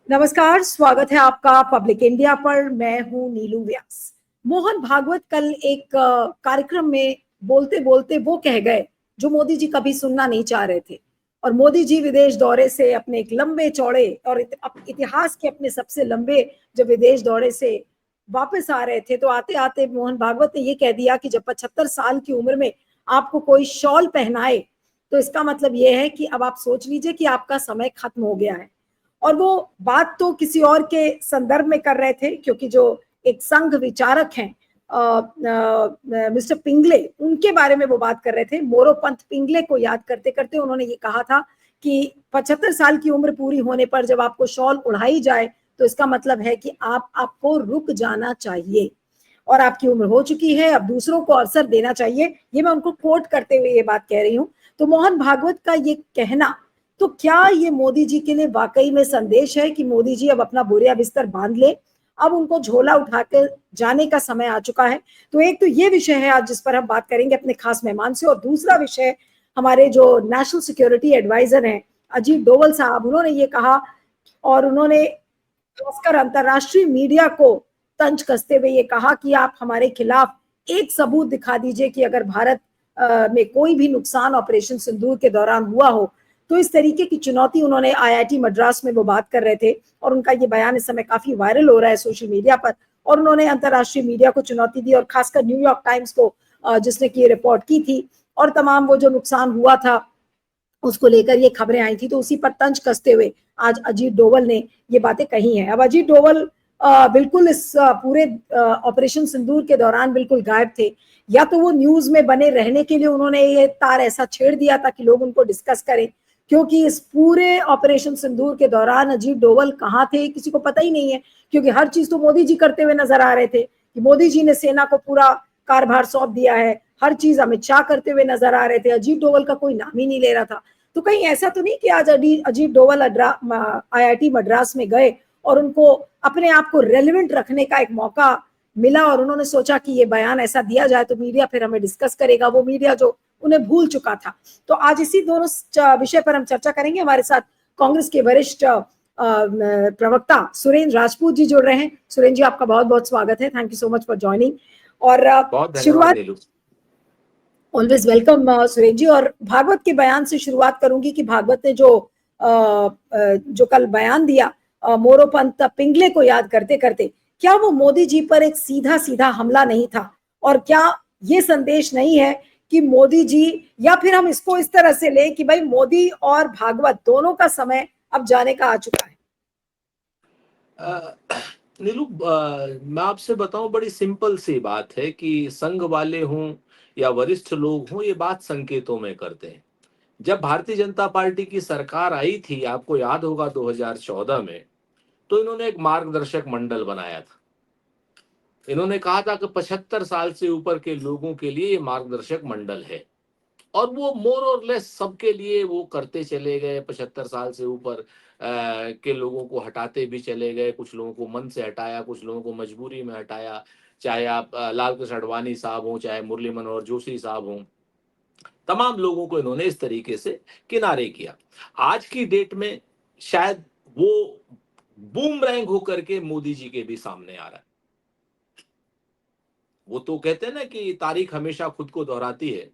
नमस्कार, स्वागत है आपका पब्लिक इंडिया पर। मैं हूं नीलू व्यास। मोहन भागवत कल एक कार्यक्रम में बोलते बोलते वो कह गए जो मोदी जी कभी सुनना नहीं चाह रहे थे। और मोदी जी विदेश दौरे से अपने एक लंबे चौड़े और इतिहास के अपने सबसे लंबे जब विदेश दौरे से वापस आ रहे थे, तो आते आते मोहन भागवत ने ये कह दिया कि जब 75 साल की उम्र में आपको कोई शॉल पहनाए, तो इसका मतलब ये है कि अब आप सोच लीजिए कि आपका समय खत्म हो गया है। और वो बात तो किसी और के संदर्भ में कर रहे थे, क्योंकि जो एक संघ विचारक हैं मिस्टर पिंगले, उनके बारे में वो बात कर रहे थे। मोरोपंत पिंगले को याद करते करते उन्होंने ये कहा था कि 75 साल की उम्र पूरी होने पर जब आपको शॉल उड़ाई जाए, तो इसका मतलब है कि आपको रुक जाना चाहिए और आपकी उम्र हो चुकी है, अब दूसरों को अवसर देना चाहिए। ये मैं उनको कोट करते हुए ये बात कह रही हूँ। तो मोहन भागवत का ये कहना, तो क्या ये मोदी जी के लिए वाकई में संदेश है कि मोदी जी अब अपना बोरिया बिस्तर बांध ले, अब उनको झोला उठाकर जाने का समय आ चुका है? तो एक तो ये विषय है आज जिस पर हम बात करेंगे अपने खास मेहमान से, और दूसरा विषय हमारे जो नेशनल सिक्योरिटी एडवाइजर हैं अजीत डोवल साहब, उन्होंने ये कहा और उन्होंने खासकर अंतरराष्ट्रीय मीडिया को तंज कसते हुए ये कहा कि आप हमारे खिलाफ एक सबूत दिखा दीजिए कि अगर भारत में कोई भी नुकसान ऑपरेशन सिंदूर के दौरान हुआ हो। तो इस तरीके की चुनौती उन्होंने आईआईटी मद्रास में वो बात कर रहे थे, और उनका ये बयान इस समय काफी वायरल हो रहा है सोशल मीडिया पर। और उन्होंने अंतरराष्ट्रीय मीडिया को चुनौती दी, और खासकर न्यूयॉर्क टाइम्स को जिसने की रिपोर्ट की थी, और तमाम वो जो नुकसान हुआ था उसको लेकर ये खबरें आई थी, तो उसी पर तंज कसते हुए आज अजीत डोवल ने ये बातें कही हैं। अब अजीत डोवल बिल्कुल इस पूरे ऑपरेशन सिंदूर के दौरान बिल्कुल गायब थे। या तो वो न्यूज में बने रहने के लिए उन्होंने ये तार ऐसा छेड़ दिया था कि लोग उनको डिस्कस करें, क्योंकि इस पूरे ऑपरेशन सिंदूर के दौरान अजीत डोवल कहाँ थे किसी को पता ही नहीं है, क्योंकि हर चीज तो मोदी जी करते हुए नजर आ रहे थे कि मोदी जी ने सेना को पूरा कारभार सौंप दिया है, हर चीज अमित शाह करते हुए नजर आ रहे थे, अजीत डोवल का कोई नाम ही नहीं ले रहा था। तो कहीं ऐसा तो नहीं कि आज अजीत डोवल आईआईटी मद्रास में गए और उनको अपने आप को रेलिवेंट रखने का एक मौका मिला, और उन्होंने सोचा कि ये बयान ऐसा दिया जाए तो मीडिया फिर हमें डिस्कस करेगा, वो मीडिया जो उन्हें भूल चुका था। तो आज इसी दोनों विषय पर हम चर्चा करेंगे। हमारे साथ कांग्रेस के वरिष्ठ प्रवक्ता सुरेंद्र राजपूत जी जुड़ रहे हैं। सुरेंद्र जी, आपका बहुत बहुत स्वागत है। Thank you so much for joining. और शुरुआत, ऑलवेज वेलकम सुरेंद्र जी। और भागवत के बयान से शुरुआत करूंगी कि भागवत ने जो कल बयान दिया मोरोपंत पिंगले को याद करते करते, क्या वो मोदी जी पर एक सीधा सीधा हमला नहीं था? और क्या ये संदेश नहीं है कि मोदी जी, या फिर हम इसको इस तरह से लें कि भाई मोदी और भागवत दोनों का समय अब जाने का आ चुका है? नीलू, मैं आपसे बताऊं, बड़ी सिंपल सी बात है कि संघ वाले हों या वरिष्ठ लोग हों, ये बात संकेतों में करते हैं। जब भारतीय जनता पार्टी की सरकार आई थी, आपको याद होगा 2014 में, तो इन्होंने एक मार्गदर्शक मंडल बनाया था। इन्होंने कहा था कि 75 साल से ऊपर के लोगों के लिए ये मार्गदर्शक मंडल है, और वो मोर और लेस सबके लिए वो करते चले गए। 75 साल से ऊपर के लोगों को हटाते भी चले गए, कुछ लोगों को मन से हटाया, कुछ लोगों को मजबूरी में हटाया। चाहे आप लाल कृष्ण आडवाणी साहब हों, चाहे मुरली मनोहर जोशी साहब हों, तमाम लोगों को इन्होंने इस तरीके से किनारे किया। आज की डेट में शायद वो बूमरैंग होकर के मोदी जी के भी सामने आ रहा है। वो तो कहते हैं ना कि तारीख हमेशा खुद को दोहराती है,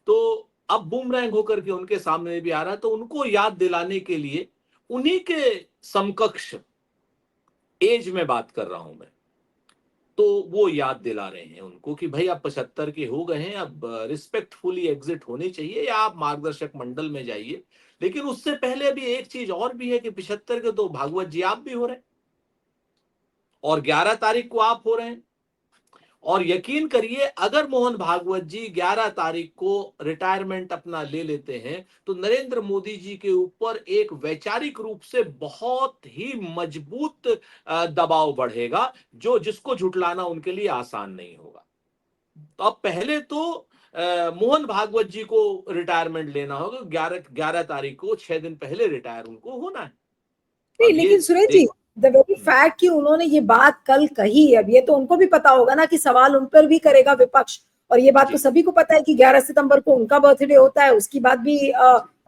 तो अब बूमरैंग होकर के उनके सामने भी आ रहा है। तो उनको याद दिलाने के लिए उन्हीं के समकक्ष एज में बात कर रहा हूं मैं, तो वो याद दिला रहे हैं उनको कि भाई आप 75 के हो गए हैं, अब रिस्पेक्टफुली एग्जिट होनी चाहिए, या आप मार्गदर्शक मंडल में जाइए। लेकिन उससे पहले अभी एक चीज और भी है कि 75 के तो भागवत जी आप भी हो रहे हैं, और 11 तारीख को आप हो रहे हैं। और यकीन करिए, अगर मोहन भागवत जी 11 तारीख को रिटायरमेंट अपना ले लेते हैं, तो नरेंद्र मोदी जी के ऊपर एक वैचारिक रूप से बहुत ही मजबूत दबाव बढ़ेगा, जिसको झुटलाना उनके लिए आसान नहीं होगा। तो अब पहले तो मोहन भागवत जी को रिटायरमेंट लेना होगा। 11 तारीख को 6 दिन पहले रिटायर उनको होना है। नहीं, लेकिन Suresh ji, the very fact कि उन्होंने ये बात कल कही, अब ये तो उनको भी पता होगा ना कि सवाल उन पर भी करेगा विपक्ष। और ये बात तो सभी को पता है कि 11 सितंबर को उनका बर्थडे होता है, उसकी बात भी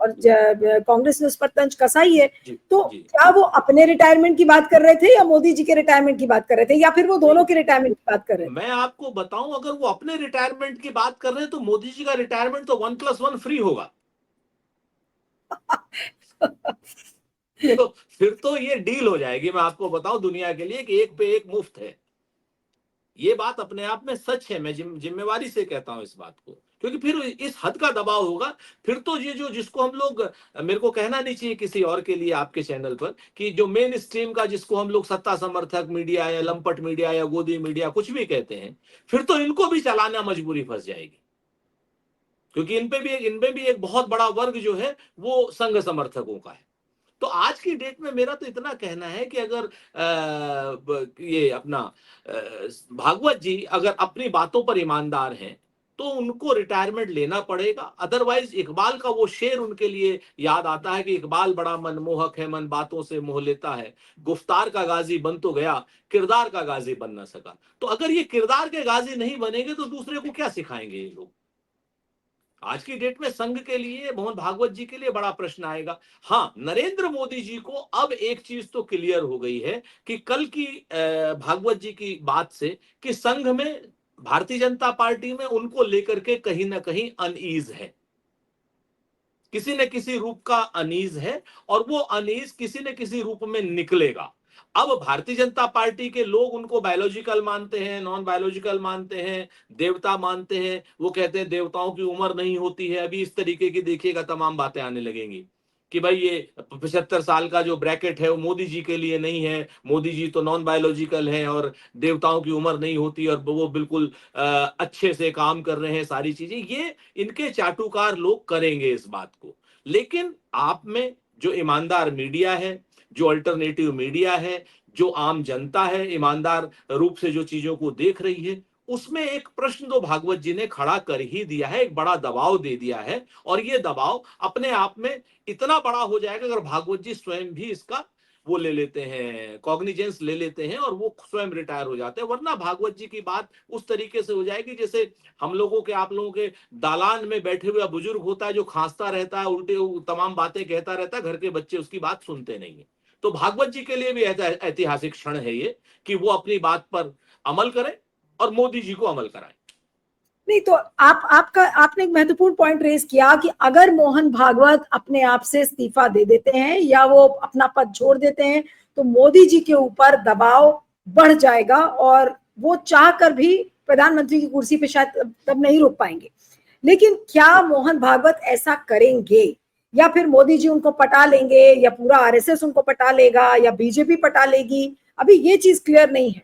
और कांग्रेस ने उस पर तंज कसा ही है। जी, तो जी। क्या वो अपने रिटायरमेंट की बात कर रहे थे या मोदी जी के रिटायरमेंट की बात कर रहे थे, या फिर वो दोनों के रिटायरमेंट की बात कर रहे थे? मैं आपको बताऊं, अगर वो अपने रिटायरमेंट की बात कर रहे हैं तो मोदी जी का रिटायरमेंट तो 1+1 फ्री होगा। तो फिर तो ये डील हो जाएगी, मैं आपको बताऊं दुनिया के लिए, कि एक पे एक मुफ्त है। ये बात अपने आप में सच है, मैं जिम्मेवारी से कहता हूं इस बात को, क्योंकि फिर इस हद का दबाव होगा। फिर तो ये जो जिसको हम लोग, मेरे को कहना नहीं चाहिए किसी और के लिए आपके चैनल पर, कि जो मेन स्ट्रीम का, जिसको हम लोग सत्ता समर्थक मीडिया या लंपट मीडिया या गोदी मीडिया कुछ भी कहते हैं, फिर तो इनको भी चलाना मजबूरी फंस जाएगी, क्योंकि इनमें भी एक बहुत बड़ा वर्ग जो है वो संघ समर्थकों का है। तो आज की डेट में मेरा तो इतना कहना है कि अगर ये अपना भागवत जी अगर अपनी बातों पर ईमानदार हैं तो उनको रिटायरमेंट लेना पड़ेगा। अदरवाइज इकबाल का वो शेर उनके लिए याद आता है कि इकबाल बड़ा मनमोहक है, मन बातों से मोह लेता है, गुफ्तार का गाजी बन तो गया, किरदार का गाजी बन ना सका। तो अगर ये किरदार के गाजी नहीं बनेंगे तो दूसरे को क्या सिखाएंगे ये लोग? आज की डेट में संघ के लिए, मोहन भागवत जी के लिए बड़ा प्रश्न आएगा। हाँ, नरेंद्र मोदी जी को अब एक चीज तो क्लियर हो गई है कि कल की भागवत जी की बात से, कि संघ में, भारतीय जनता पार्टी में उनको लेकर के कहीं ना कहीं अनईज है, किसी न किसी रूप का अनीज है, और वो अनीज किसी न किसी रूप में निकलेगा। अब भारतीय जनता पार्टी के लोग उनको बायोलॉजिकल मानते हैं, नॉन बायोलॉजिकल मानते हैं, देवता मानते हैं, वो कहते हैं देवताओं की उम्र नहीं होती है। अभी इस तरीके की देखिएगा तमाम बातें आने लगेंगी कि भाई ये 75 साल का जो ब्रैकेट है वो मोदी जी के लिए नहीं है, मोदी जी तो नॉन बायोलॉजिकल है और देवताओं की उम्र नहीं होती, और वो बिल्कुल अच्छे से काम कर रहे हैं। सारी चीजें ये इनके चाटुकार लोग करेंगे इस बात को। लेकिन आप में जो ईमानदार मीडिया है, जो अल्टरनेटिव मीडिया है, जो आम जनता है ईमानदार रूप से जो चीजों को देख रही है, उसमें एक प्रश्न तो भागवत जी ने खड़ा कर ही दिया है, एक बड़ा दबाव दे दिया है। और ये दबाव अपने आप में इतना बड़ा हो जाएगा अगर भागवत जी स्वयं भी इसका वो ले लेते हैं, कॉग्निजेंस ले लेते हैं और वो स्वयं रिटायर हो जाते हैं। वरना भागवत जी की बात उस तरीके से हो जाएगी जैसे हम लोगों के, आप लोगों के दालान में बैठे हुए बुजुर्ग होता है जो खांसता रहता है, उल्टे तमाम बातें कहता रहता है, घर के बच्चे उसकी बात सुनते नहीं है। तो भागवत जी के लिए भी ऐतिहासिक क्षण है ये, कि वो अपनी बात पर अमल करें और मोदी जी को अमल कराएं। नहीं तो आपने एक महत्वपूर्ण पॉइंट रेज किया कि अगर मोहन भागवत अपने आप से इस्तीफा दे देते हैं या वो अपना पद छोड़ देते हैं तो मोदी जी के ऊपर दबाव बढ़ जाएगा और वो चाह कर भी प्रधानमंत्री की कुर्सी पे शायद तब नहीं रुक पाएंगे। लेकिन क्या मोहन भागवत ऐसा करेंगे, या फिर मोदी जी उनको पटा लेंगे, या पूरा आरएसएस उनको पटा लेगा, या बीजेपी पटा लेगी? अभी ये चीज क्लियर नहीं है।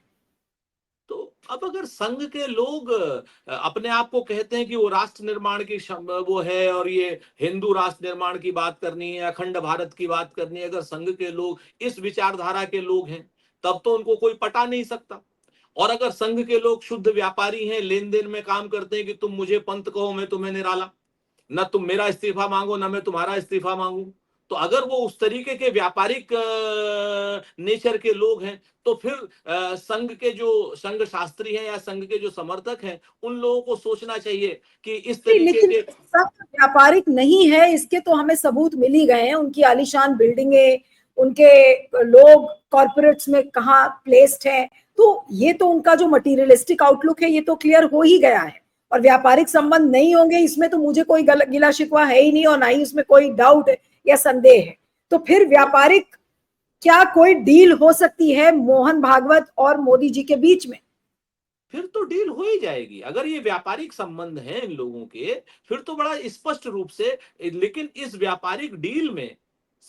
तो अब अगर संघ के लोग अपने आप को कहते हैं कि वो राष्ट्र निर्माण की वो है और ये हिंदू राष्ट्र निर्माण की बात करनी है, अखंड भारत की बात करनी है, अगर संघ के लोग इस विचारधारा के लोग हैं तब तो उनको कोई पटा नहीं सकता। और अगर संघ के लोग शुद्ध व्यापारी हैं, लेन देन में काम करते हैं कि तुम मुझे पंत कहो मैं तुम्हें निराला, ना तुम मेरा इस्तीफा मांगो ना मैं तुम्हारा इस्तीफा मांगू, तो अगर वो उस तरीके के व्यापारिक नेचर के लोग हैं तो फिर संघ के जो संघ शास्त्री हैं या संघ के जो समर्थक हैं उन लोगों को सोचना चाहिए कि इस तरीके लेकिन के। सब व्यापारिक नहीं है, इसके तो हमें सबूत मिल ही गए हैं। उनकी आलीशान बिल्डिंगें, उनके लोग कॉर्पोरेट्स में कहाँ प्लेस्ड हैं, तो ये तो उनका जो मटीरियलिस्टिक आउटलुक है ये तो क्लियर हो ही गया है। और व्यापारिक संबंध नहीं होंगे इसमें तो मुझे कोई गिला शिकवा है ही नहीं, और ना ही उसमें कोई डाउट या संदेह है। तो फिर व्यापारिक क्या कोई डील हो सकती है मोहन भागवत और मोदी जी के बीच में? फिर तो डील हो ही जाएगी अगर ये व्यापारिक संबंध हैं इन लोगों के, फिर तो बड़ा स्पष्ट रूप से। लेकिन इस व्यापारिक डील में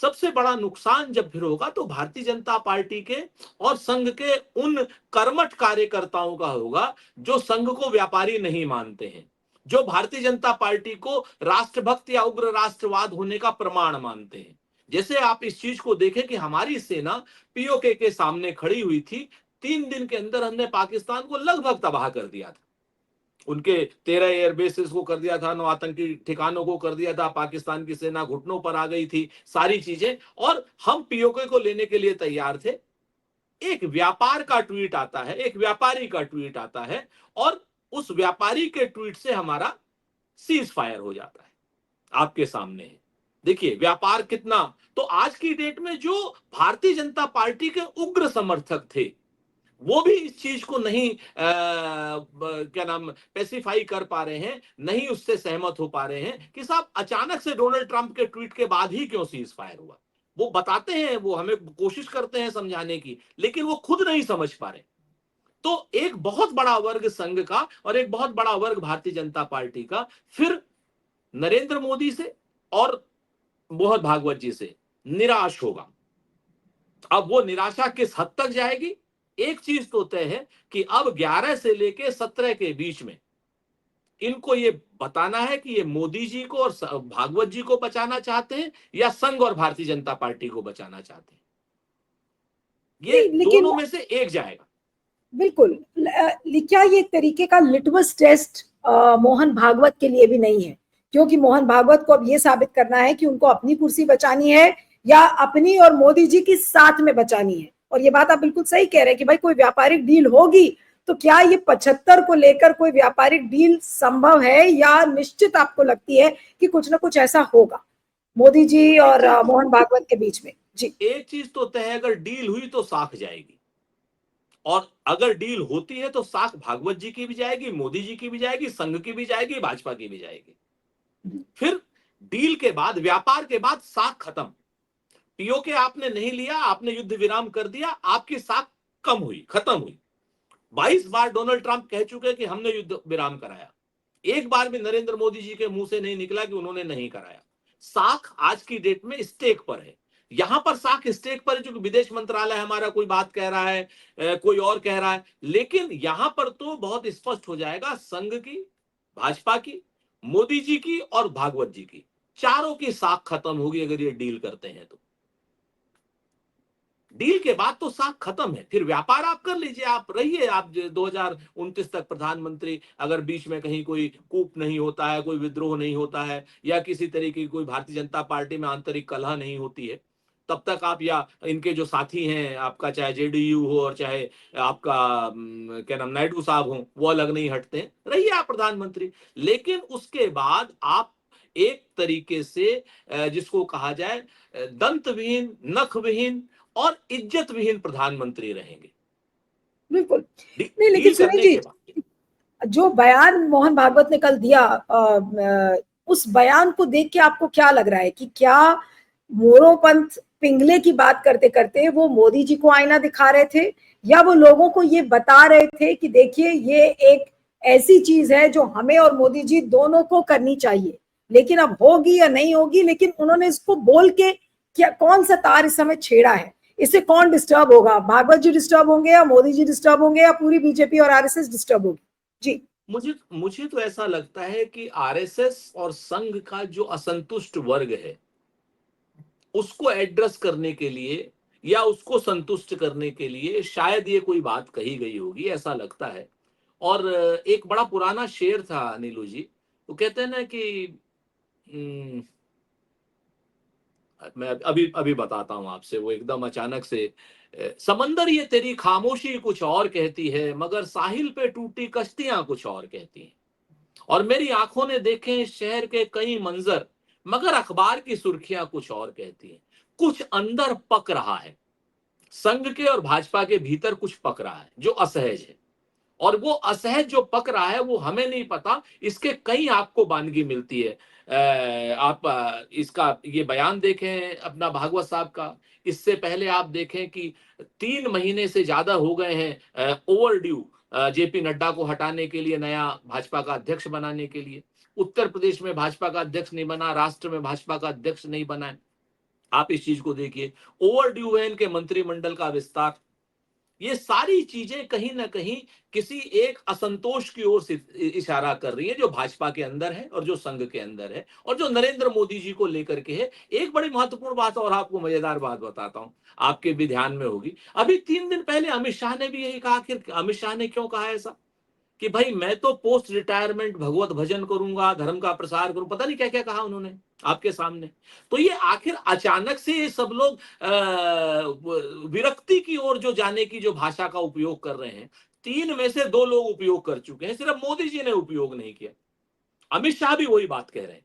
सबसे बड़ा नुकसान जब फिर होगा तो भारतीय जनता पार्टी के और संघ के उन कर्मठ कार्यकर्ताओं का होगा जो संघ को व्यापारी नहीं मानते हैं, जो भारतीय जनता पार्टी को राष्ट्रभक्त या उग्र राष्ट्रवाद होने का प्रमाण मानते हैं। जैसे आप इस चीज को देखें कि हमारी सेना पीओके के सामने खड़ी हुई थी, 3 दिन के अंदर हमने पाकिस्तान को लगभग तबाह कर दिया था, उनके 13 एयरबेसेस को कर दिया था, 9 आतंकी ठिकानों को कर दिया था, पाकिस्तान की सेना घुटनों पर आ गई थी, सारी चीजें, और हम पीओके को लेने के लिए तैयार थे। एक व्यापार का ट्वीट आता है, एक व्यापारी का ट्वीट आता है, और उस व्यापारी के ट्वीट से हमारा सीज फायर हो जाता है, आपके सामने है। देखिए व्यापार कितना, तो आज की डेट में जो भारतीय जनता पार्टी के उग्र समर्थक थे वो भी इस चीज को नहीं क्या नाम स्पेसिफाई कर पा रहे हैं, नहीं उससे सहमत हो पा रहे हैं कि साहब अचानक से डोनाल्ड ट्रंप के ट्वीट के बाद ही क्यों सीज फायर हुआ। वो बताते हैं, वो हमें कोशिश करते हैं समझाने की, लेकिन वो खुद नहीं समझ पा रहे। तो एक बहुत बड़ा वर्ग संघ का और एक बहुत बड़ा वर्ग भारतीय जनता पार्टी का फिर नरेंद्र मोदी से और मोहन भागवत जी से निराश होगा। अब वो निराशा किस हद तक जाएगी, एक चीज तो तय है कि अब 11 से लेके 17 के बीच में इनको ये बताना है कि ये मोदी जी को और भागवत जी को बचाना चाहते हैं या संघ और भारतीय जनता पार्टी को बचाना चाहते हैं। ये नहीं लेकिन दोनों में से एक जाएगा। बिल्कुल क्या ये तरीके का लिटमस टेस्ट मोहन भागवत के लिए भी नहीं है, क्योंकि मोहन भागवत को अब ये साबित करना है कि उनको अपनी कुर्सी बचानी है या अपनी और मोदी जी की साथ में बचानी है। और ये बात आप बिल्कुल सही कह रहे हैं कि भाई कोई व्यापारिक डील होगी तो क्या ये 75 को लेकर कोई व्यापारिक डील संभव है, या निश्चित आपको लगती है कि कुछ ना कुछ ऐसा होगा मोदी जी और मोहन भागवत के बीच में? जी, एक चीज तो तय है, अगर डील हुई तो साख जाएगी, और अगर डील होती है तो साख भागवत जी की भी जाएगी, मोदी जी की भी जाएगी, संघ की भी जाएगी, भाजपा की भी जाएगी। फिर डील के बाद, व्यापार के बाद साख खत्म। पीओके आपने नहीं लिया, आपने युद्ध विराम कर दिया, आपकी साख कम हुई, खत्म हुई। 22 बार डोनाल्ड ट्रंप कह चुके कि हमने युद्ध विराम कराया, एक बार भी नरेंद्र मोदी जी के मुंह से नहीं निकला कि उन्होंने नहीं कराया। साख आज की डेट में स्टेक पर है। यहां पर साख स्टेक पर है क्योंकि विदेश मंत्रालय हमारा कोई बात कह रहा है, कोई और कह रहा है, लेकिन यहां पर तो बहुत स्पष्ट हो जाएगा, संघ की, भाजपा की, मोदी जी की और भागवत जी की, चारों की साख खत्म होगी अगर ये डील करते हैं तो। डील के बाद तो साख खत्म है, फिर व्यापार आप कर लीजिए, आप रहिए, आप 2029 तक प्रधानमंत्री, अगर बीच में कहीं कोई कूप नहीं होता है, कोई विद्रोह नहीं होता है, या किसी तरीके की कोई भारतीय जनता पार्टी में आंतरिक कलह नहीं होती है, तब तक आप, या इनके जो साथी हैं आपका, चाहे जेडीयू हो और चाहे आपका क्या नाम नायडू साहब हो, वो अलग नहीं हटते हैं, रहिए आप प्रधानमंत्री। लेकिन उसके बाद आप एक तरीके से जिसको कहा जाए दंत विहीन, नख विहीन और इज्जत विहीन प्रधानमंत्री रहेंगे बिल्कुल। नहीं लेकिन डील सुनील करने जी, के बाद। जो बयान मोहन भागवत ने कल दिया, उस बयान को देख के आपको क्या लग रहा है कि क्या मोरोपंथ पिंगले की बात करते करते वो मोदी जी को आईना दिखा रहे थे, या वो लोगों को ये बता रहे थे कि देखिए ये एक ऐसी चीज है जो हमें और मोदी जी दोनों को करनी चाहिए, लेकिन अब होगी या नहीं होगी, लेकिन उन्होंने इसको बोल के क्या, कौन सा तार इस समय छेड़ा है, इससे कौन डिस्टर्ब होगा? भागवत जी डिस्टर्ब होंगे या मोदी जी डिस्टर्ब होंगे या पूरी बीजेपी और आरएसएस डिस्टर्ब होगी? जी, मुझे मुझे तो ऐसा लगता है कि आरएसएस और संघ का जो असंतुष्ट वर्ग है उसको एड्रेस करने के लिए या उसको संतुष्ट करने के लिए शायद ये कोई बात कही गई होगी, ऐसा लगता है। और एक बड़ा पुराना शेर था नीलू जी, वो कहते हैं ना कि हम्म, मैं अभी अभी बताता हूं आपसे, वो एकदम अचानक से समंदर ये तेरी खामोशी कुछ और कहती है, मगर साहिल पे टूटी कश्तियां कुछ और कहती हैं, और मेरी आंखों ने देखे इस शहर के कई मंजर, मगर अखबार की सुर्खियां कुछ और कहती हैं। कुछ अंदर पक रहा है, संघ के और भाजपा के भीतर कुछ पक रहा है जो असहज है, और वो असहज जो पक रहा है वो हमें नहीं पता, इसके कई आपको वानगी मिलती है। आप इसका ये बयान देखें अपना भागवत साहब का, इससे पहले आप देखें कि 3 महीने से ज्यादा हो गए हैं ओवर ड्यू जेपी नड्डा को हटाने के लिए, नया भाजपा का अध्यक्ष बनाने के लिए। उत्तर प्रदेश में भाजपा का अध्यक्ष नहीं बना, राष्ट्र में भाजपा का अध्यक्ष नहीं बना है। आप इस चीज को देखिए, ओवर ड्यू है इनके मंत्रिमंडल का विस्तार। ये सारी चीजें कहीं ना कहीं किसी एक असंतोष की ओर से इशारा कर रही है, जो भाजपा के अंदर है और जो संघ के अंदर है और जो नरेंद्र मोदी जी को लेकर के है। एक बड़ी महत्वपूर्ण बात और आपको मजेदार बात बताता हूं, आपके भी ध्यान में होगी। अभी 3 दिन पहले अमित शाह ने भी यही कहा। आखिर अमित शाह ने क्यों कहा ऐसा कि भाई मैं तो पोस्ट रिटायरमेंट भगवत भजन करूंगा, धर्म का प्रसार करूं, पता नहीं क्या क्या कहा उन्होंने आपके सामने। तो ये आखिर अचानक से ये सब लोग विरक्ति की ओर जो जाने की जो भाषा का उपयोग कर रहे हैं, 3 में से 2 लोग उपयोग कर चुके हैं, सिर्फ मोदी जी ने उपयोग नहीं किया। अमित शाह भी वही बात कह रहे हैं।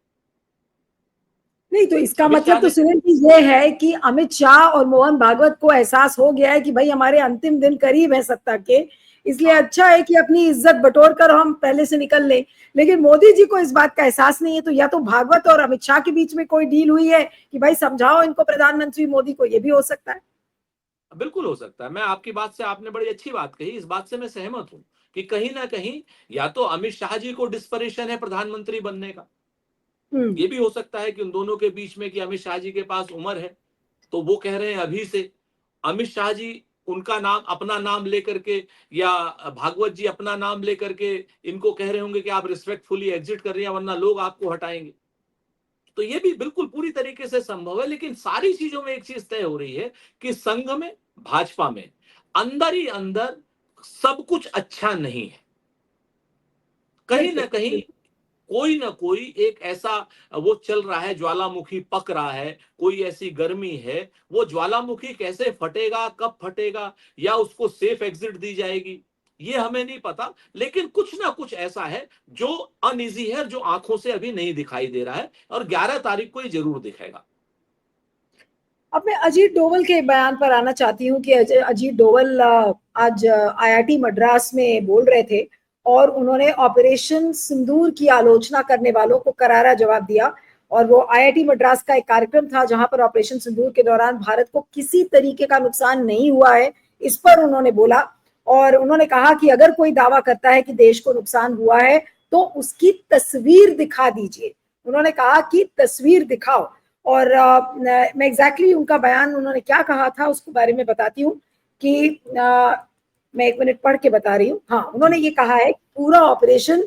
नहीं तो इसका अमित मतलब शाह तो ने सुनील जी ये है कि अमित शाह और मोहन भागवत को एहसास हो गया है कि भाई हमारे अंतिम दिन करीब है सत्ता के, इसलिए हाँ अच्छा है कि अपनी इज्जत बटोर कर हम पहले से निकल लें। लेकिन मोदी जी को इस बात का एहसास नहीं है, तो या तो भागवत और अमित शाह के बीच में कोई डील हुई है कि भाई समझाओ इनको प्रधानमंत्री मोदी को, ये भी हो सकता है। बिल्कुल हो सकता है। मैं आपकी बात से, आपने बड़ी अच्छी बात कही, इस बात से मैं सहमत हूं कि कहीं ना कहीं या तो अमित शाह जी को डिस्परेशन है प्रधानमंत्री बनने का, हम्म। ये भी हो सकता है कि उन दोनों के बीच में कि अमित शाह जी के पास उम्र है तो वो कह रहे हैं अभी से। अमित शाह जी उनका नाम, अपना नाम लेकर के, या भागवत जी अपना नाम लेकर के इनको कह रहे होंगे कि आप रिस्पेक्टफुली एग्जिट कर रही हैं वरना लोग आपको हटाएंगे। तो ये भी बिल्कुल पूरी तरीके से संभव है। लेकिन सारी चीजों में एक चीज तय हो रही है कि संघ में, भाजपा में अंदर ही अंदर सब कुछ अच्छा नहीं है। कहीं ना बिल्कुल कहीं बिल्कुल। कोई ना कोई एक ऐसा वो चल रहा है, ज्वालामुखी पक रहा है, कोई ऐसी गर्मी है। वो ज्वालामुखी कैसे फटेगा, कब फटेगा, या उसको सेफ एग्जिट दी जाएगी, ये हमें नहीं पता। लेकिन कुछ ना कुछ ऐसा है जो अनइजी है, जो आंखों से अभी नहीं दिखाई दे रहा है, और 11 तारीख को ये जरूर दिखेगा। अब मैं अजीत डोवल के बयान पर आना चाहती हूँ कि अजीत डोवल आज आईआईटी मद्रास में बोल रहे थे और उन्होंने ऑपरेशन सिंदूर की आलोचना करने वालों को करारा जवाब दिया। और वो आईआईटी मद्रास का एक कार्यक्रम था जहां पर ऑपरेशन सिंदूर के दौरान भारत को किसी तरीके का नुकसान नहीं हुआ है, इस पर उन्होंने बोला। और उन्होंने कहा कि अगर कोई दावा करता है कि देश को नुकसान हुआ है तो उसकी तस्वीर दिखा दीजिए। उन्होंने कहा कि तस्वीर दिखाओ। और मैं एग्जैक्टली उनका बयान उन्होंने क्या कहा था उसके बारे में बताती हूँ कि मैं एक मिनट पढ़ के बता रही हूँ। हाँ, जी उन्होंने जी। ये कहा है कि पूरा ऑपरेशन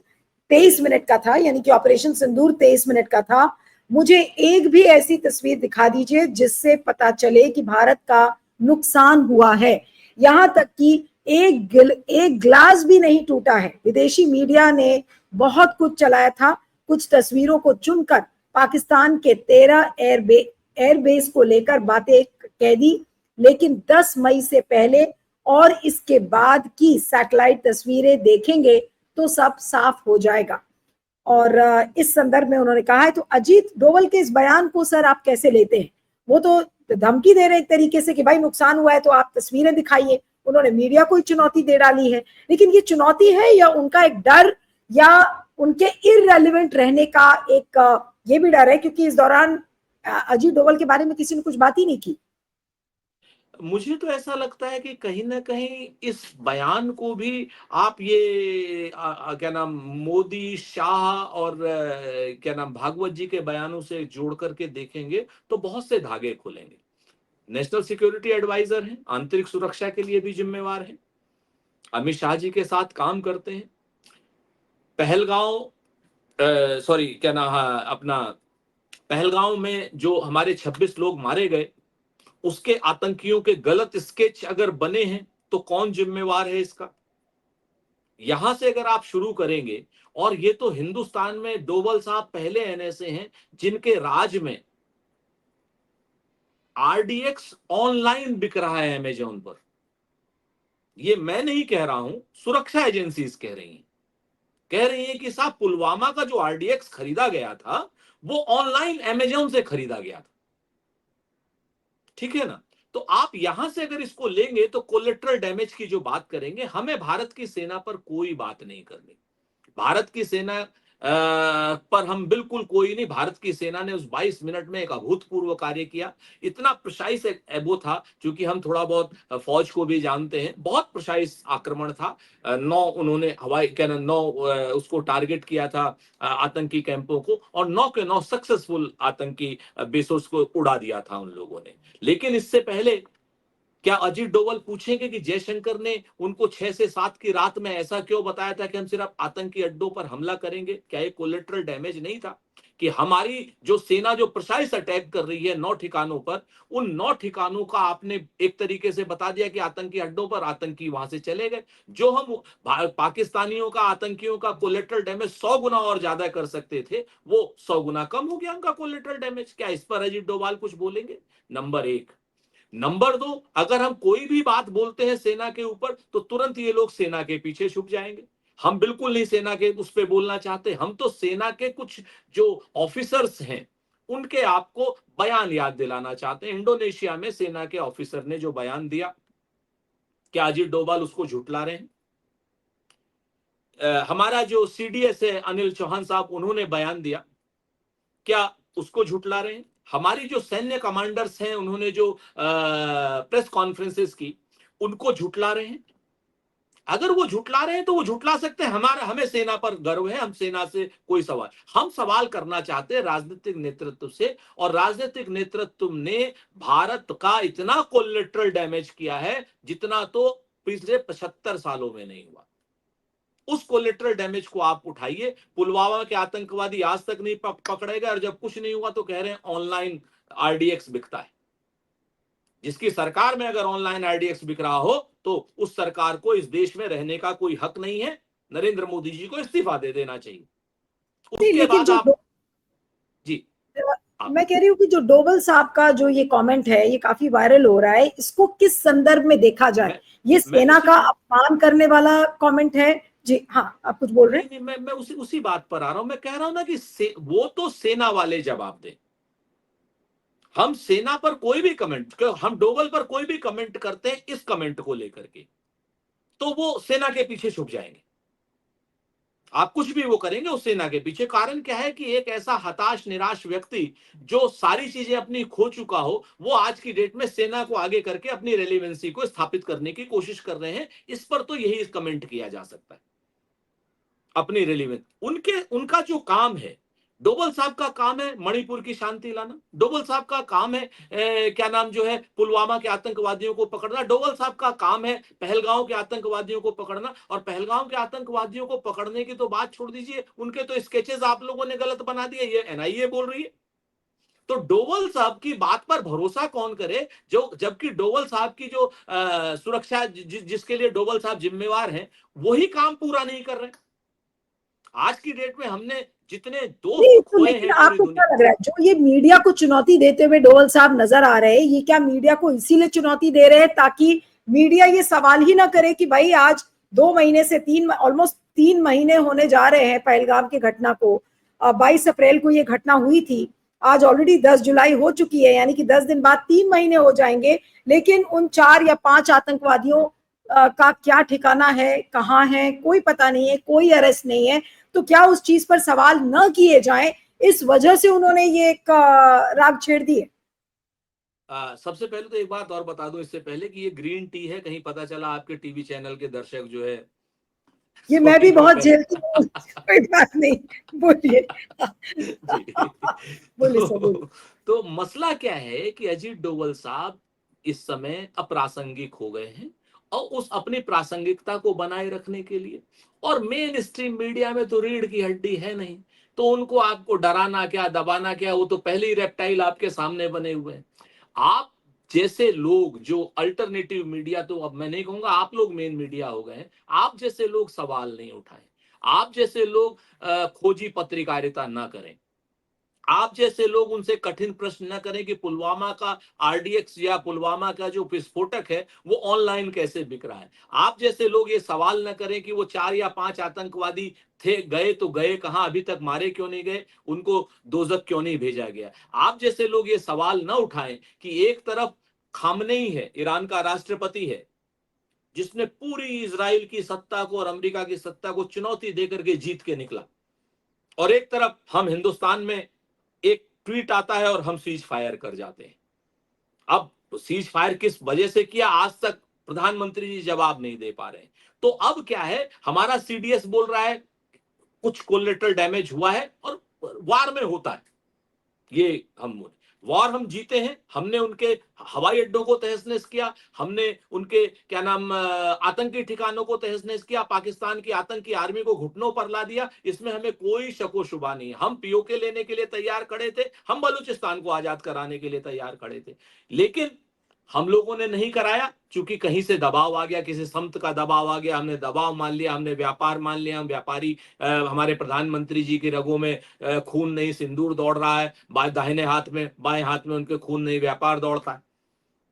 23 मिनट का था, यानी कि ऑपरेशन सिंदूर 23 मिनट का था। मुझे एक भी ऐसी तस्वीर दिखा दीजिए जिससे पता चले कि भारत का नुकसान हुआ है। यहां तक कि एक ग्लास भी नहीं टूटा है। विदेशी मीडिया ने बहुत कुछ चलाया था, कुछ तस्वीरों को चुनकर पाकिस्तान के 13 एयरबेस को लेकर बातें कह दी। लेकिन 10 मई से पहले और इसके बाद की सैटेलाइट तस्वीरें देखेंगे तो सब साफ हो जाएगा। और इस संदर्भ में उन्होंने कहा है, तो अजीत डोवल के इस बयान को सर आप कैसे लेते हैं? वो तो धमकी दे रहे एक तरीके से कि भाई नुकसान हुआ है तो आप तस्वीरें दिखाइए। उन्होंने मीडिया को चुनौती दे डाली है। लेकिन ये चुनौती है या उनका एक डर, या उनके इररेलेवेंट रहने का एक ये भी डर है, क्योंकि इस दौरान अजीत डोवल के बारे में किसी ने कुछ बात ही नहीं की। मुझे तो ऐसा लगता है कि कहीं ना कहीं इस बयान को भी आप ये क्या नाम, मोदी, शाह और क्या नाम, भागवत जी के बयानों से जोड़ करके देखेंगे तो बहुत से धागे खुलेंगे। नेशनल सिक्योरिटी एडवाइजर हैं, आंतरिक सुरक्षा के लिए भी जिम्मेवार हैं, अमित शाह जी के साथ काम करते हैं। पहलगांव, सॉरी क्या नाम, हाँ, अपना पहलगांव में जो हमारे 26 लोग मारे गए, उसके आतंकियों के गलत स्केच अगर बने हैं तो कौन जिम्मेवार है इसका? यहां से अगर आप शुरू करेंगे, और ये तो हिंदुस्तान में डोवल साहब पहले ऐसे हैं जिनके राज में आरडीएक्स ऑनलाइन बिक रहा है अमेजोन पर। ये मैं नहीं कह रहा हूं, सुरक्षा एजेंसीज कह रही हैं। कह रही हैं कि साहब पुलवामा का जो आरडीएक्स खरीदा गया था वो ऑनलाइन अमेजोन से खरीदा गया था। ठीक है ना? तो आप यहां से अगर इसको लेंगे तो कोलेट्रल डैमेज की जो बात करेंगे, हमें भारत की सेना पर कोई बात नहीं करनी। भारत की सेना पर हम बिल्कुल कोई नहीं। भारत की सेना ने उस 22 मिनट में एक अभूतपूर्व कार्य किया। इतना प्रिसाइस वो था, क्योंकि हम थोड़ा बहुत फौज को भी जानते हैं, बहुत प्रिसाइस आक्रमण था। 9 उन्होंने हवाई क्या ना 9 उसको टारगेट किया था, आतंकी कैंपों को, और 9 के 9 सक्सेसफुल आतंकी बेसोस को उड़ा दिया था उन लोगों ने। लेकिन इससे पहले क्या अजीत डोवल पूछेंगे कि जयशंकर ने उनको 6 से 7 की रात में ऐसा क्यों बताया था कि हम सिर्फ आतंकी अड्डों पर हमला करेंगे? क्या ये कोलेटरल डैमेज नहीं था कि हमारी जो सेना जो प्रिसाइस अटैक कर रही है 9 ठिकानों पर, उन 9 ठिकानों का आपने एक तरीके से बता दिया कि आतंकी अड्डों पर, आतंकी वहां से चले गए। जो हम पाकिस्तानियों का, आतंकियों का कोलेटरल डैमेज 100 गुना और ज्यादा कर सकते थे, वो 100 गुना कम हो गया उनका कोलेटरल डैमेज। क्या इस पर अजीत डोभाल कुछ बोलेंगे? नंबर एक। नंबर दो, अगर हम कोई भी बात बोलते हैं सेना के ऊपर तो तुरंत ये लोग सेना के पीछे छुप जाएंगे। हम बिल्कुल नहीं सेना के उस पर बोलना चाहते। हम तो सेना के कुछ जो ऑफिसर्स हैं उनके आपको बयान याद दिलाना चाहते हैं। इंडोनेशिया में सेना के ऑफिसर ने जो बयान दिया, क्या अजीत डोभाल उसको झुठला रहे हैं? हमारा जो सीडीएस है अनिल चौहान साहब, उन्होंने बयान दिया, क्या उसको झुठला रहे हैं? हमारी जो सैन्य कमांडर्स हैं, उन्होंने जो प्रेस कॉन्फ्रेंसेस की, उनको झुठला रहे हैं? अगर वो झुठला रहे हैं तो वो झुठला सकते हैं, हमें सेना पर गर्व है, हम सेना से कोई सवाल, हम सवाल करना चाहते हैं राजनीतिक नेतृत्व से, और राजनीतिक नेतृत्व ने भारत का इतना कोलेटरल डैमेज किया है जितना तो पिछले 75 सालों में नहीं हुआ। उस कोलेटरल डैमेज को आप उठाइए। पुलवामा के आतंकवादी आज तक नहीं पकड़े गए, और जब कुछ नहीं हुआ तो कह रहे हैं ऑनलाइन आरडीएक्स बिकता है। जिसकी सरकार में अगर ऑनलाइन आरडीएक्स बिक रहा हो तो उस सरकार को इस देश में रहने का कोई हक नहीं है। नरेंद्र मोदी जी को इस्तीफा दे देना चाहिए। नहीं, उसके लेकिन बाद आप जी आप मैं कह रही हूँ कि जो डोभाल साहब का जो ये कमेंट है, ये काफी वायरल हो रहा है, इसको किस संदर्भ में देखा जाए? ये सेना का अपमान करने वाला कमेंट है? जी हाँ, आप कुछ बोल रहे हैं? नहीं, मैं उसी बात पर आ रहा हूं। मैं कह रहा हूं ना कि वो तो सेना वाले जवाब दें। हम सेना पर कोई भी कमेंट, हम डोभाल पर कोई भी कमेंट करते हैं इस कमेंट को लेकर के, तो वो सेना के पीछे छुप जाएंगे। आप कुछ भी वो करेंगे उस सेना के पीछे। कारण क्या है कि एक ऐसा हताश निराश व्यक्ति जो सारी चीजें अपनी खो चुका हो, वो आज की डेट में सेना को आगे करके अपनी रेलिवेंसी को स्थापित करने की कोशिश कर रहे हैं। इस पर तो यही कमेंट किया जा सकता है, अपनी रेलिवेंस। उनका जो काम है, डोभाल साहब का काम है मणिपुर की शांति लाना। डोभाल साहब का काम है क्या नाम जो है पुलवामा के आतंकवादियों को पकड़ना। डोभाल साहब का काम है पहलगांव के आतंकवादियों को पकड़ना। और पहलगांव के आतंकवादियों को पकड़ने की तो बात छोड़ दीजिए, उनके तो स्केचेस आप लोगों ने गलत बना दिए, ये एनआईए बोल रही है। तो डोभाल साहब की बात पर भरोसा कौन करे, जो जबकि डोभाल साहब की जो सुरक्षा जिसके लिए डोभाल साहब जिम्मेवार हैं, वही काम पूरा नहीं कर रहे। आज की डेट में हमने जितने दोस्त तो खोए लेकिन हैं पूरी आपको क्या दुनिया। लग रहा है, जो ये मीडिया को चुनौती देते हुए डोभाल साहब नजर आ रहे हैं, ये क्या मीडिया को इसीलिए चुनौती दे रहे हैं ताकि मीडिया ये सवाल ही ना करे कि भाई आज 2 महीने से ऑलमोस्ट 3 महीने होने जा रहे हैं पहलगाम की घटना को। 22 अप्रैल को ये घटना हुई थी, आज ऑलरेडी 10 जुलाई हो चुकी है, यानी कि 10 दिन बाद 3 महीने हो जाएंगे। लेकिन उन 4 या 5 आतंकवादियों का क्या ठिकाना है, कहाँ है, कोई पता नहीं है, कोई अरेस्ट नहीं है। तो क्या उस चीज पर सवाल न किए जाएं, इस वजह से उन्होंने ये एक राग छेड़ दी है? सबसे पहले तो एक बात और बता दूं इससे पहले कि ये ग्रीन टी है, कहीं पता चला आपके टीवी चैनल के दर्शक जो है ये मैं भी बहुत सोचेंगे झेलती हूँ, कोई बात नहीं, बोलिए। जी। बोलिए सर, बोलिए। तो मसला क्या है कि अजीत डोभाल साहब इस समय अप्रासंगिक हो गए हैं, और उस अपनी प्रासंगिकता को बनाए रखने के लिए, और मेन स्ट्रीम मीडिया में तो रीढ़ की हड्डी है नहीं, तो उनको आपको डराना क्या, दबाना क्या, वो तो पहले ही रेप्टाइल आपके सामने बने हुए हैं। आप जैसे लोग जो अल्टरनेटिव मीडिया, तो अब मैं नहीं कहूंगा आप लोग मेन मीडिया हो गए हैं, आप जैसे लोग सवाल नहीं उठाएं, आप जैसे लोग खोजी पत्रकारिता ना करें, आप जैसे लोग उनसे कठिन प्रश्न न करें कि पुलवामा का आरडीएक्स या पुलवामा का जो विस्फोटक है वो ऑनलाइन कैसे बिक रहा है, आप जैसे लोग ये सवाल न करें कि वो 4 या 5 आतंकवादी थे, गए तो गए कहां, अभी तक मारे क्यों नहीं गए, उनको दोजक क्यों नहीं भेजा गया, आप जैसे लोग ये सवाल न उठाएं कि एक तरफ खामनेई है, ईरान का राष्ट्रपति है, जिसने पूरी इजराइल की सत्ता को और अमेरिका की सत्ता को चुनौती देकर के जीत के निकला, और एक तरफ हम हिंदुस्तान में एक ट्वीट आता है और हम सीज फायर कर जाते हैं। अब सीज फायर किस वजह से किया, आज तक प्रधानमंत्री जी जवाब नहीं दे पा रहे हैं। तो अब क्या है, हमारा सीडीएस बोल रहा है कुछ कोलेटरल डैमेज हुआ है, और वार में होता है ये, हम वॉर हम जीते हैं, हमने उनके हवाई अड्डों को तहस नहस किया, हमने उनके क्या नाम आतंकी ठिकानों को तहस नहस किया, पाकिस्तान की आतंकी आर्मी को घुटनों पर ला दिया, इसमें हमें कोई शको शुबा नहीं। हम पीओके लेने के लिए तैयार खड़े थे, हम बलूचिस्तान को आजाद कराने के लिए तैयार खड़े थे, लेकिन हम लोगों ने नहीं कराया, क्योंकि कहीं से दबाव आ गया, किसी संत का दबाव आ गया, हमने दबाव मान लिया, हमने व्यापार मान लिया, हम व्यापारी, हमारे प्रधानमंत्री जी की रगों में खून नहीं सिंदूर दौड़ रहा है, दाहिने हाथ में बाएं हाथ में उनके खून नहीं व्यापार दौड़ता है।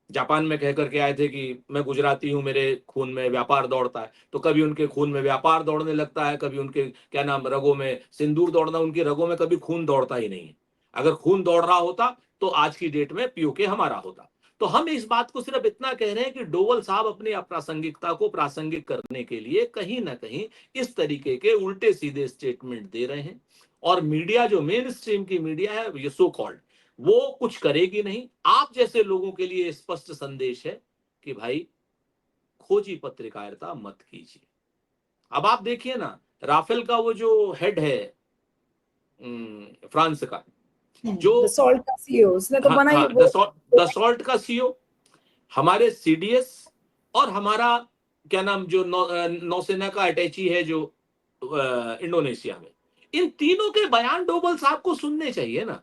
जापान में कह करके आए थे कि मैं गुजराती हूं, मेरे खून में व्यापार दौड़ता है, तो कभी उनके खून में व्यापार दौड़ने लगता है, कभी उनके क्या नाम रगों में सिंदूर दौड़ना, उनकी रगों में कभी खून दौड़ता ही नहीं है। अगर खून दौड़ रहा होता तो आज की डेट में पीओके हमारा होता। तो हम इस बात को सिर्फ इतना कह रहे हैं कि डोवल साहब अपनी अप्रासंगिकता को प्रासंगिक करने के लिए कहीं ना कहीं इस तरीके के उल्टे सीधे स्टेटमेंट दे रहे हैं, और मीडिया जो मेन स्ट्रीम की मीडिया है ये सो कॉल्ड, वो कुछ करेगी नहीं। आप जैसे लोगों के लिए स्पष्ट संदेश है कि भाई खोजी पत्रकारिता मत कीजिए। अब आप देखिए ना, राफेल का वो जो हेड है फ्रांस का, जो दसॉल्ट का सीईओ, उसने तो हाँ बनाई हाँ वो। दसॉल्ट का सीईओ, हमारे सीडीएस और हमारा क्या नाम जो नौसेना का अटैची है जो इंडोनेशिया में, इन तीनों के बयान डोभाल साहब को सुनने चाहिए ना।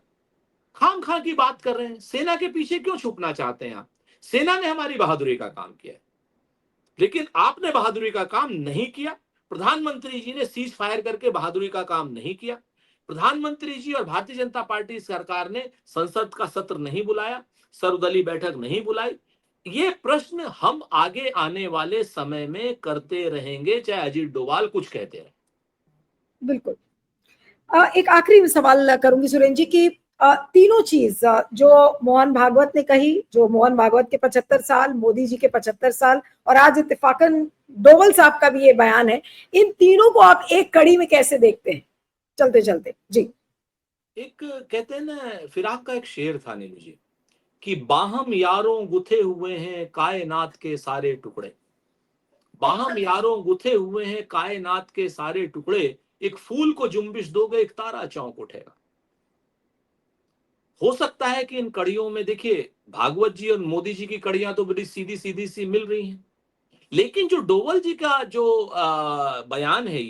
खाम खा की बात कर रहे हैं, सेना के पीछे क्यों छुपना चाहते हैं आप? सेना ने हमारी बहादुरी का काम किया है, लेकिन आपने बहादुरी का काम नहीं किया। प्रधानमंत्री जी ने सीज फायर करके बहादुरी का काम नहीं किया। प्रधानमंत्री जी और भारतीय जनता पार्टी सरकार ने संसद का सत्र नहीं बुलाया, सर्वदलीय बैठक नहीं बुलाई। ये प्रश्न हम आगे आने वाले समय में करते रहेंगे, चाहे अजीत डोभाल कुछ कहते रहे। बिल्कुल। एक आखिरी सवाल करूंगी सुरेंद्र जी की, तीनों चीज जो मोहन भागवत ने कही, जो मोहन भागवत के 75 साल, मोदी जी के 75 साल, और आज इत्तेफाकन डोभाल साहब का भी ये बयान है, इन तीनों को आप एक कड़ी में कैसे देखते हैं चलते चलते जी? एक कहते हैं ना, फिराक का एक शेर था नीलू जी, कि बाहम यारों गुथे हुए हैं कायनात के सारे टुकड़े। बाहम यारों गुथे हुए हैं कायनात के सारे टुकड़े, एक फूल को जुम्बिश दोगे एक तारा चौंक उठेगा। हो सकता है कि इन कड़ियों में देखिए, भागवत जी और मोदी जी की कड़ियां तो बड़ी सीधी सीधी सी मिल रही हैं, लेकिन जो डोभाल जी का जो बयान है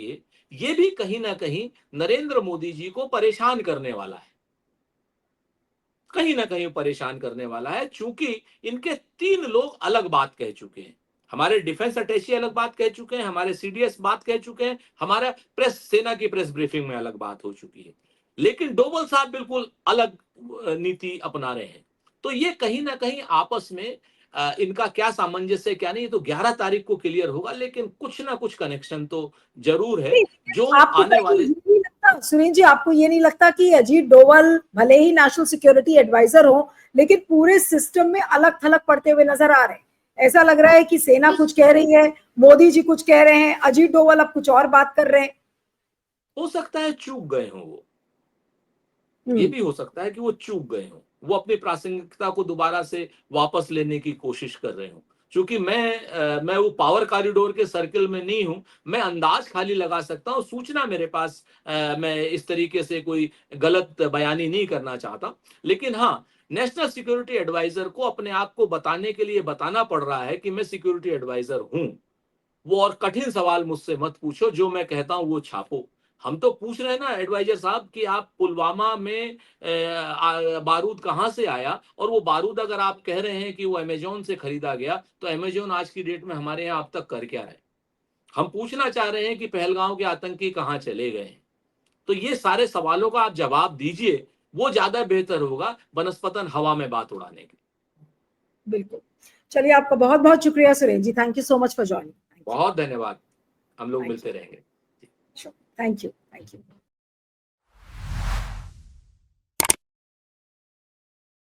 ये भी कहीं ना कहीं नरेंद्र मोदी जी को परेशान करने वाला है, कहीं ना कहीं परेशान करने वाला है, चूंकि इनके तीन लोग अलग बात कह चुके हैं। हमारे डिफेंस अटैची अलग बात कह चुके हैं, हमारे सीडीएस बात कह चुके हैं, हमारा प्रेस, सेना की प्रेस ब्रीफिंग में अलग बात हो चुकी है, लेकिन डोभाल साहब बिल्कुल अलग नीति अपना रहे हैं। तो ये कहीं ना कहीं आपस में इनका क्या सामंजस्य क्या नहीं, तो 11 तारीख को क्लियर होगा, लेकिन कुछ ना कुछ कनेक्शन तो जरूर है जो आपको आने कहीं वाले। ये नहीं लगता सुरेंद्र जी, आपको ये नहीं लगता कि अजीत डोभाल भले ही नेशनल सिक्योरिटी एडवाइजर हो, लेकिन पूरे सिस्टम में अलग थलग पड़ते हुए नजर आ रहे हैं? ऐसा लग रहा है कि सेना कुछ कह रही है, मोदी जी कुछ कह रहे हैं, अजीत डोभाल अब कुछ और बात कर रहे हैं। हो सकता है चूक गए हों वो, ये भी हो सकता है कि वो चूक गए हों, वो अपनी प्रासंगिकता को दोबारा से वापस लेने की कोशिश कर रहे हों। क्योंकि मैं वो पावर कॉरिडोर के सर्कल में नहीं हूं, मैं अंदाज खाली लगा सकता हूं, सूचना मेरे पास मैं इस तरीके से कोई गलत बयानी नहीं करना चाहता। लेकिन हाँ, नेशनल सिक्योरिटी एडवाइजर को अपने आप को बताने के लिए बताना पड़ रहा है कि मैं सिक्योरिटी एडवाइजर हूं। वो और कठिन सवाल मुझसे मत पूछो, जो मैं कहता हूं वो छापो। हम तो पूछ रहे हैं ना एडवाइजर साहब कि आप पुलवामा में बारूद कहां से आया, और वो बारूद अगर आप कह रहे हैं कि वो अमेजोन से खरीदा गया, तो अमेजोन आज की डेट में हमारे यहाँ अब तक कर क्या रहे? हम पूछना चाह रहे हैं कि पहलगांव के आतंकी कहां चले गए हैं। तो ये सारे सवालों का आप जवाब दीजिए, वो ज्यादा बेहतर होगा बनस्पतन हवा में बात उड़ाने के। बिल्कुल। चलिए, आपका बहुत बहुत शुक्रिया Surendra ji, thank you so much for joining. बहुत धन्यवाद, हम लोग थैंक मिलते रहेंगे। You, thank you, thank you.